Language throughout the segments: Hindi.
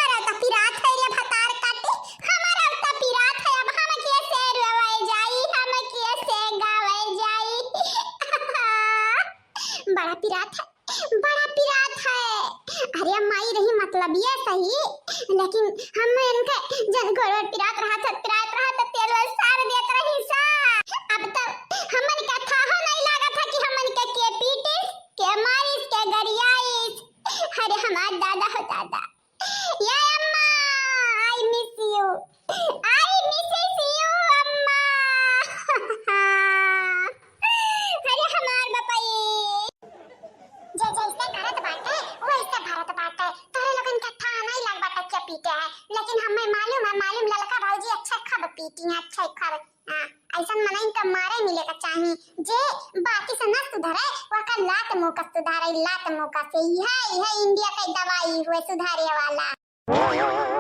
हमारा तो पिरात है रे भतार काटे, हमारा तो पिरात है। अब हम कैसे रवाए जाई, हम कैसे गावे जाई। बड़ा पिरात है, बड़ा पिरात है। अरे माई रही मतलब ये सही, लेकिन हम इनके जन गोड़ पिरात रहा था तेल सार देत रही सा। अब तो हमन का था हो नहीं लगा था कि हमन के पीटिस के मारिस के गरियाइस। अरे हमार दादा हो दादा, या अम्मा I miss you, I Mrs you अम्मा। अरे हमार बापाई जैसे करत बाटे वैसे भारत बाटे। तोरे लोगन के था नहीं लग बाटे क्या पीटे है, लेकिन हमें मालूम ललका भौजी अच्छा खब पीटी है, अच्छा खब। ऐसा मनाई तो मारे मिले का चाहिए जे बाकी से न सुधरे वका लात मुका सुधारे, लात मुका से यह इंडिया का दवाई हुए सुधारे वाला।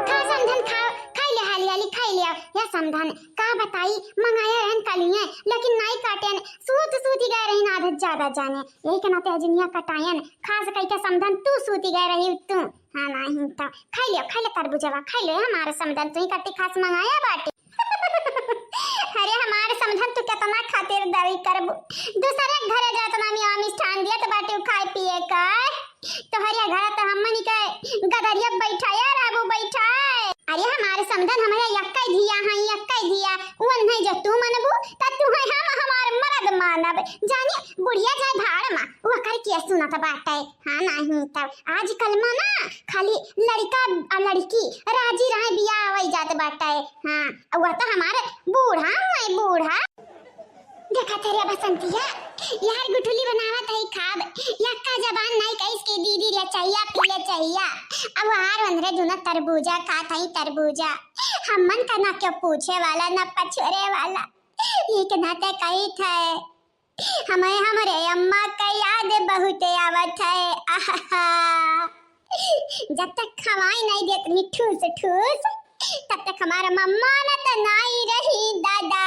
खा समधन खाओ, खाई ले हाली खाई ले। या समधन का बताई मंगाया रहन कलिए, लेकिन नहीं काटेन सूती गए रही आदत ज्यादा जाने। यही के नाते अजनिया कटायन खास कई के समधन तू सूती गए रही तू। हां नहीं तो खाई ले तरबूजवा खाई ले हमारे समधन तू ही कट्टी खास मंगाया बाटे। अरे हमारे समझन तू कितना खातिर दरी करबू, दूसरे घरे जात ना मी मिष्ठान दिया तो बाटे खाए पिए का। तो हरिया घर तो हमनी के गदरिया बैठाया राबू बैठाए। अरे हमारे समझन हमारे यक्का धिया उन नहीं जो तू मनबू त तू है हम हमार मर्द मानब। जाने बुढ़िया जाए भाड़ मा वो कर के सुनत बाटे। हां नहीं तब आजकल में ना खाली लड़का और लड़की राजी रहे बियाह होई जात बाटे। हां वो तो हमारे बूढ़ा देखा तेरे बसंतिया यार गुठली बनावत है खाब यक्का जबान नहीं कह इसकी दीदी ले चाहिए पीले चाहिए। अब हार वंदरे जुना तरबूजा खात है तरबूजा, हमन का ना क्यों पूछे वाला ना पछोरे वाला। ये के नाते कही थे हमें हमारे अम्मा का याद बहुत आवत है। जब तक खवाई नहीं देती ठूस ठूस तब तक हमारा मम्मा ना तो नहीं रही दादा।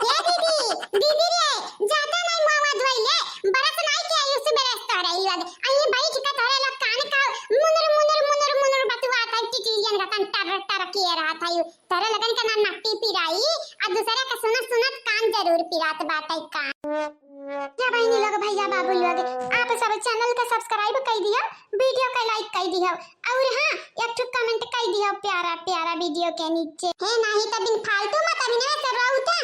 ये दीदी रे जाता नहीं मामा धोइले बरस नहीं के आयु से बरस तो रही वाले आई भाई की का तोरे लोग कान का मुनर बतवा था टिटियन का टर किए रहा था यू तोरे लगन का ना नट्टी पिराई और दूसरे का सुनत कान जरूर पिरात बाटे कान। क्या बहनी लोग भैया बाबू लोग आप सब चैनल का सब्सक्राइब कर दियो, वीडियो का लाइक कर दियो और हां एक ठो कमेंट कर दियो प्यारा वीडियो के नीचे। है नहीं त बिन फालतू मत अभिनय कर रहउता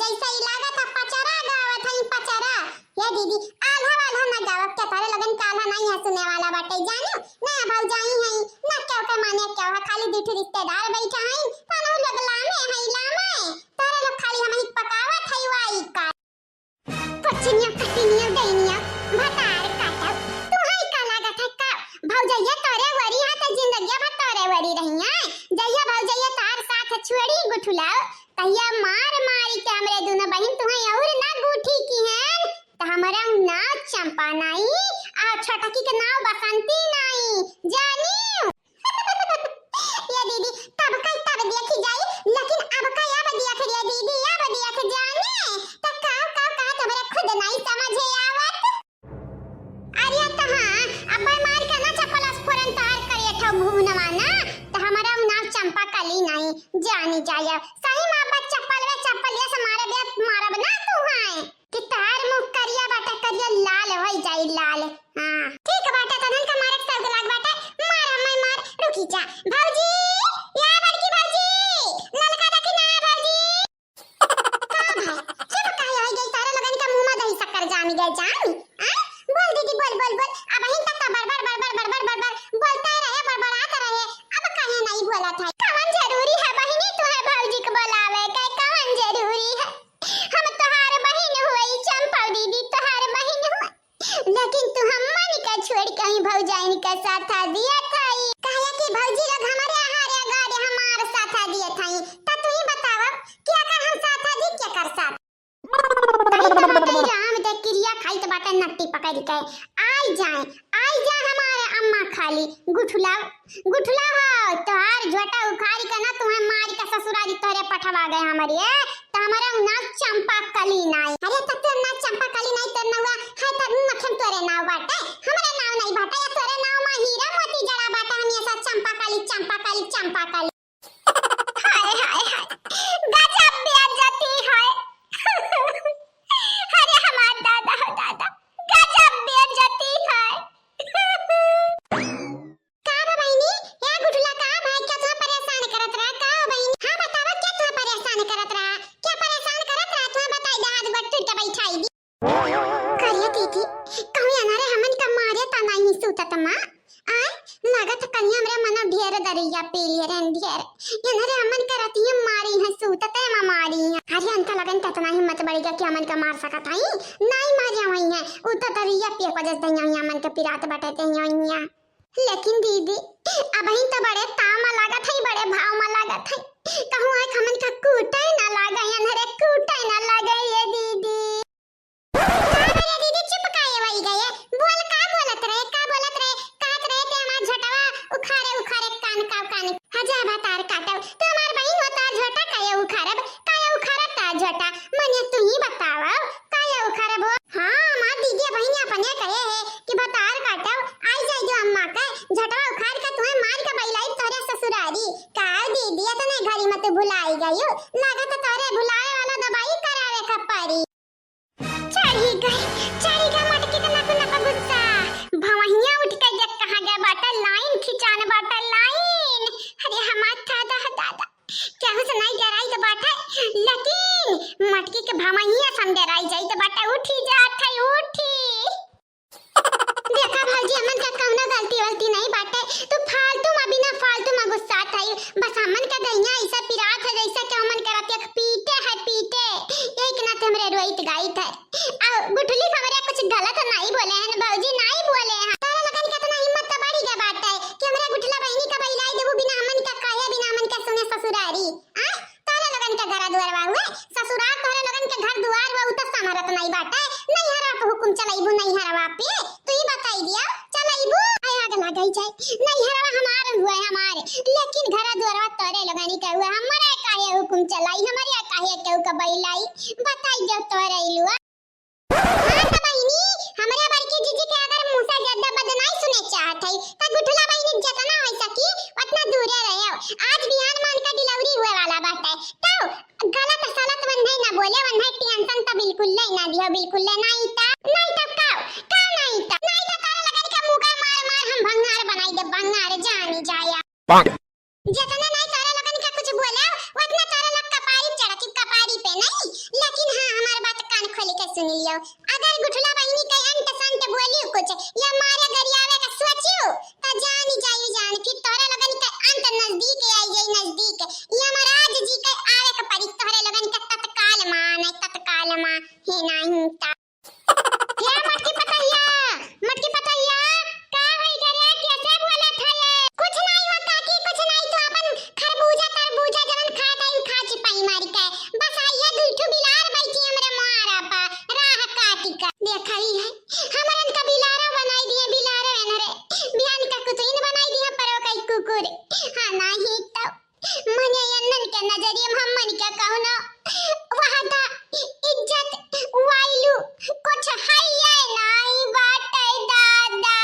जैसा ही लागत है पचरा गावत है पचरा। ये दीदी आल्हा वाला ना गावत के तारे लगन काला नहीं है सुने वाला बाटे जानो ना भौजाई है ना क्यों के माने क्यों है खाली दीठ रिश्तेदार बैठा है तानो लोग लामे है लामे तारे लोग खाली हम ही पकावत है वाई का पछनिया कटिनिया दैनिया भतार काटा तू है का लागत है का भौजाई तोरे वरी है त जिंदगी भर तोरे वरी रहिया जइया भौजाई तार साथ छोड़ी गुठुलाओ तहिया मार मारी के हमरे दोनों बहन तुम्हें और ना गुठी की है तो हमारा नाम चंपा नहीं और छोटकी के नाम बसंती नहीं जानी। ये दीदी तब देखी जाई लेकिन अब का अब देख रे दीदी अब देख जाने तो का तुम्हारे खुद नहीं समझे आवत। अरे तो हां अब मार के ना चप्पल स्फोरन तार करे था भूनवा ना तो हमारा नाम चंपा कली नहीं जानी जाया सही मां चप्पल ये मारे बे मारब ना तू है कि तार मुख करिया बाटे करिया लाल होई जाई लाल। हां ठीक बाटे तनन का मारे सब लाग बाटे मार रुकी जा भौजी या बड़की भौजी ललका देखी ना भौजी का भाई चुप काहे होई गई तारे लगन का मुंह में दही शक्कर जामी गई जामी। हां बोल दीदी बोल अब हिन तक बड़बड़ बोलता रहे बड़बड़ाता रहे अब काहे नहीं बोला था कवन जरूरी है बहिनी तू है भौजी को बोलावे के कवन जरूरी है हम तोहार बहन हुई चंपा दीदी तोहार बहन हुई लेकिन तू हमन का छोड़ कहीं भौजाइन का साथ दिया थाई काहे कि भौजी लोग हमारे हारे गाड़े हमारे साथ दिए थाई त तू ही बताव क्या कर हम साथ दी क्या कर साथ राम दे क्रिया खाई तो बाटे नट्टी पकड़ के आई जाए हमारे अम्मा खाली गुठुला हो तोहार झोटा उखाड़ी के ना तुम्हें मारी का ससुरारी तोरे पठवा गए हमारी तो हमारा नाम चंपा कली नहीं। अरे तब तो ना चंपा कली नहीं तो नवा है त मखन तोरे नाव बाटे हमारे नाव नहीं बाटे या तोरे नाव में ही लागत कन्या हमरे मना ढेर दरिया पी लिए रे ढेर यनरे हमन करती है मारी है सूतते में मारी है। अरे अंता लगन ततना हिम्मत बढ़ गया कि हमन का मार सकत हई नहीं मारिया वही है उ तो दरिया पे को जस दैया हमन के पिरात बटते हइया। लेकिन दीदी अब ही तो बड़े तामा लागत है बड़े भाव में लागत है कहूं है हमन का कूटे ना लागे यनरे कूटे ना लागे ये दीदी। अरे दीदी चुप काहे वही गए बोल का बोलत रहे कहत रहे ते हमार झटवा उखारे कान हजा बतार काटव तो हमार बहिन होता झटा काहे उखारता झटा मने तू ही बताव काहे उखारब। हां हमार दीदी बहिन अपने कहे है कि बतार काटव आई जाई जो अम्मा का झटवा उखाड़ के तुम्हें मार के बैलाई तोरे ससुरारी का दीदी तो नहीं घरी मत भुलाई गयो लागत तोरे भुलाए वाला दवाई करावे का पड़ी। चढ़ी गई मटकी के नक गुस्सा भवहिया उठ के जब कहां गए बाटा लाइन खिंचाने बाटा लाइन। अरे हमार दादा क्या हो सुनाई जराई तो बाटा लेकिन मटकी के भवहिया समझराई जाई तो बाटा उठी जात है उठी। देखा भाजी हमन का कौनो गलती नहीं बाटे तो फालतू में बिना फालतू में गुस्सा था बस हमन का दैया ऐसा पिरात है जैसा कि हमन करत एक पीटे एक ना हमरे रोइत गाई था और गुठली हमरे कुछ गलत नहीं बोले हैं बाबूजी नहीं बोले हैं तारा लगन कितना हिम्मत तो बढ़ी गया बात है कि हमरे गुठला बहनी का बैलाई देबू बिना हमन का कहे बिना हमन का सुने ससुरारी आ तारा लगन का घर द्वार हुए ससुराल तारा लगन के घर द्वार वो तो समरत नहीं बात है नहीं हरा पे हुकुम चलाइबू नहीं हरवा पे तू ही बताई दिया चलाइबू आय आग लगाई जाए नहीं हरवा हमार हुए हमारे लेकिन घर द्वार तारे लगानी का हुआ हमारे काहे हुकुम चलाई हमारे काहे केहू का बैलाई बताई जो तोरे इलुआ। हां त बहिनी हमरे बड़की जीजी के अगर मुंह से ज्यादा बदनाई सुने चाहत है त गुठला बहिनी जितना हो सकी उतना दूर रहे। आज बिहान में उनका डिलीवरी हुए वाला बात है तो गलत सलत मन नहीं ना बोले वन है टेंशन त बिल्कुल ना दियो बिल्कुल नहीं त का नहीं त तारा लगन का मुंह का मार हम भंगार बनाई दे भंगार जानी जाया जितना नहीं तारा लगन का कुछ बोला उतना तारा लग कपारी चढ़ा कपारी पे नहीं लेकिन हां हमारी बात कान खोल के सुन लियो अगर गुठला बहिनी के अंत संत बोली कुछ या मारे गरियावे का सोचियो त जानी जान फिर तारा लगन के अंत नजदीक आई जाई नजदीक या महाराज जी के आवे के परी तारा लगन के तत्काल मां हे नहीं ता क्या मटकी पतैया का है करे कैसे बोले थे कुछ नहीं होता कि कुछ नहीं तो अपन खरबूजा तरबूजा जवन खाता ही खा चिपाई मार के बस आइए दुठू बिलार बैठी हमरे मारा पा राह काटी का देखई है हमरन का बिलारा बनाई दिए बिलारा एनरे बियान का कुतईन बनाई दिए परो कई कुकुर हां नहीं तो मने यन्नन के नजरिए हमन के कहनो वहादा इज्जत वाइलू कुछ है नहीं बाटे दादा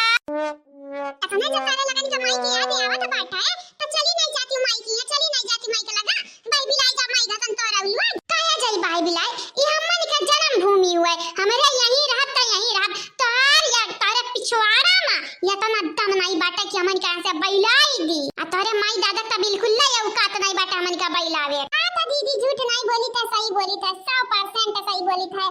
अपने जो सारे लगन के माई की याद आवत बाटा है तो चली नहीं जाती माई की लगा भाई बिलाई जा माई गसन तोरा हुआ काहे जाई भाई बिलाई ई हमन के जन्म भूमि हुए हमरे यहीं रहत तार या तारे पिछवाड़ा में या तना दम नहीं बाटा कि हमन के से बैलाई दी आ तारे माई दादा त बिल्कुल नहीं औकात नहीं बाटा हमन का बैलावे आ त दीदी झूठ नहीं बोली त सही बोली था 100% सही बोली था